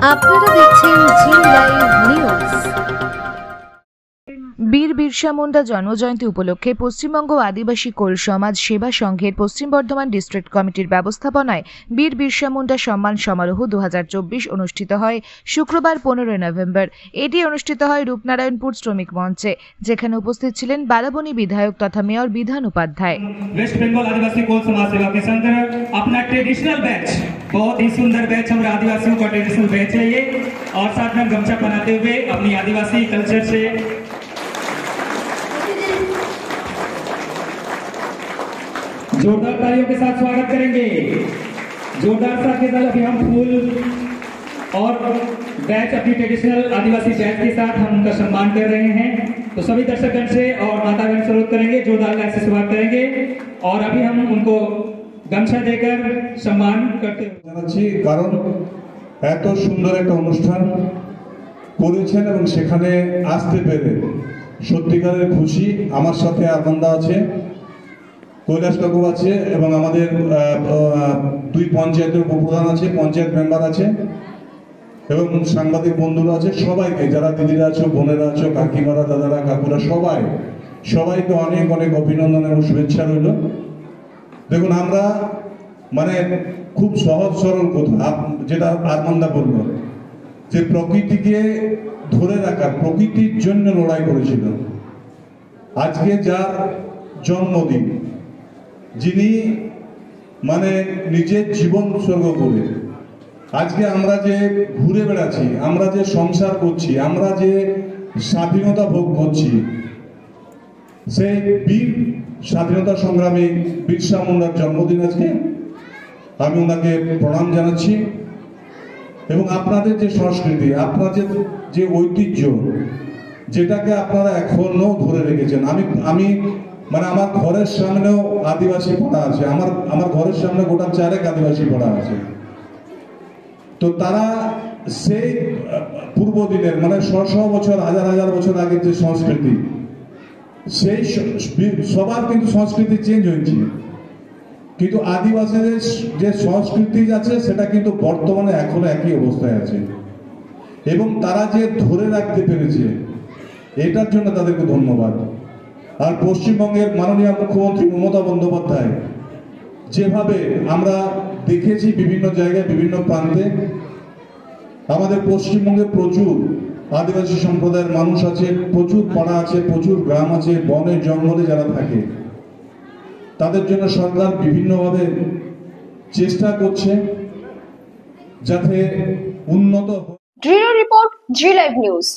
আপনারা দেখছেন জি live news. বীর বিরসা মুন্ডা জন্মজয়ন্তী উপলক্ষে পশ্চিমবঙ্গ আদিবাসী কোল সমাজ সেবা সংঘের পশ্চিম বর্ধমান ডিস্ট্রিক্ট কমিটির ব্যবস্থাপনায় বীর বিরসা মুন্ডা সম্মান সমারোহ 2024 অনুষ্ঠিত হয় শুক্রবার 15 নভেম্বর। এটি অনুষ্ঠিত হয় রূপনারায়ণপুর শ্রমিক মঞ্চে, যেখানে উপস্থিত ছিলেন বারাবণী বিধায়ক তথা মেয়র বিধান উপাধ্যায়। वेस्ट बंगाल आदिवासी कोल समाज सेवा के संघ अपना ट्रेडिशनल बैच, बहुत ही सुंदर बैच हमारे आदिवासियों का ट्रेडिशनल बैच है ये, और साथ में गमछा पहनाते हुए अपनी आदिवासी कल्चर से जोरदार तालियों के साथ स्वागत करेंगे। जोरदार साथ के साथ अभी हम फूल और बैच अपनी ट्रेडिशनल आदिवासी बैच के साथ हम उनका सम्मान कर रहे हैं। तो सभी दर्शकगण से और मातागण से अनुरोध करेंगे, जोरदार लाइन से स्वागत करेंगे और अभी हम उनको गमछा देकर सम्मान करते জানাচ্ছি। কারণ এত সুন্দর একটা অনুষ্ঠান করেছেন এবং সেখানে আসতে পেরে সত্যিকারের খুশি। আমার সাথে আনন্দা আছে, কৈলাস কাকু আছে এবং আমাদের দুই পঞ্চায়েতের উপপ্রধান আছে, পঞ্চায়েত মেম্বার আছে এবং সাংবাদিক বন্ধুরা আছে। সবাইকে, যারা দিদিরা আছো, বোনেরা আছো, কাকিমারা, দাদারা, কাকুরা, সবাইকে অনেক অনেক অভিনন্দন এবং শুভেচ্ছা রইল। দেখুন, আমরা মানে খুব সহজ সরল কথা যেটা আরমান্দা বলল, যে প্রকৃতিকে ধরে রাখার, প্রকৃতির জন্য লড়াই করেছিল। আজকে যার জন্মদিন, যিনি মানে নিজের জীবন উৎসর্গ করে আজকে আমরা যে ঘুরে বেড়াচ্ছি, আমরা যে সংসার করছি, আমরা যে স্বাধীনতা ভোগ করছি, সেই বীর স্বাধীনতা সংগ্রামী বিরসা মুন্ডার জন্মদিন আজকে। আমি ওনাকে প্রণাম জানাচ্ছি এবং আপনাদের যে সংস্কৃতি, আপনাদের যে ঐতিহ্য, যেটাকে আপনারা এখনো ধরে রেখেছেন। আমি মানে আমার ঘরের সামনেও আদিবাসী পাড়া আছে, আমার ঘরের সামনে গোটা 4 আদিবাসী পাড়া আছে। তো তারা সেই পূর্ব দিনের মানে শত বছর, হাজার হাজার বছর আগের যে সংস্কৃতি, সেই সবার কিন্তু সংস্কৃতি চেঞ্জ হয়েছে, কিন্তু আদিবাসীদের যে সংস্কৃতি আছে সেটা কিন্তু বর্তমানে এখনো একই অবস্থায় আছে এবং তারা যে ধরে রাখতে পেরেছে, এটার জন্য তাদেরকে ধন্যবাদ। আর পশ্চিমবঙ্গের মাননীয় মুখ্যমন্ত্রী মমতা বন্দ্যোপাধ্যায়, যেভাবে আমরা দেখেছি বিভিন্ন জায়গায়, বিভিন্ন প্রান্তে, আমাদের পশ্চিমবঙ্গে প্রচুর আদিবাসী সম্প্রদায়ের মানুষ আছে, প্রচুর পাড়া আছে, প্রচুর গ্রাম আছে, বনে জঙ্গলে যারা থাকে, তাদের জন্য সরকার বিভিন্নভাবে চেষ্টা করছে যাতে উন্নত। রিপোর্ট জি লাইভ নিউজ।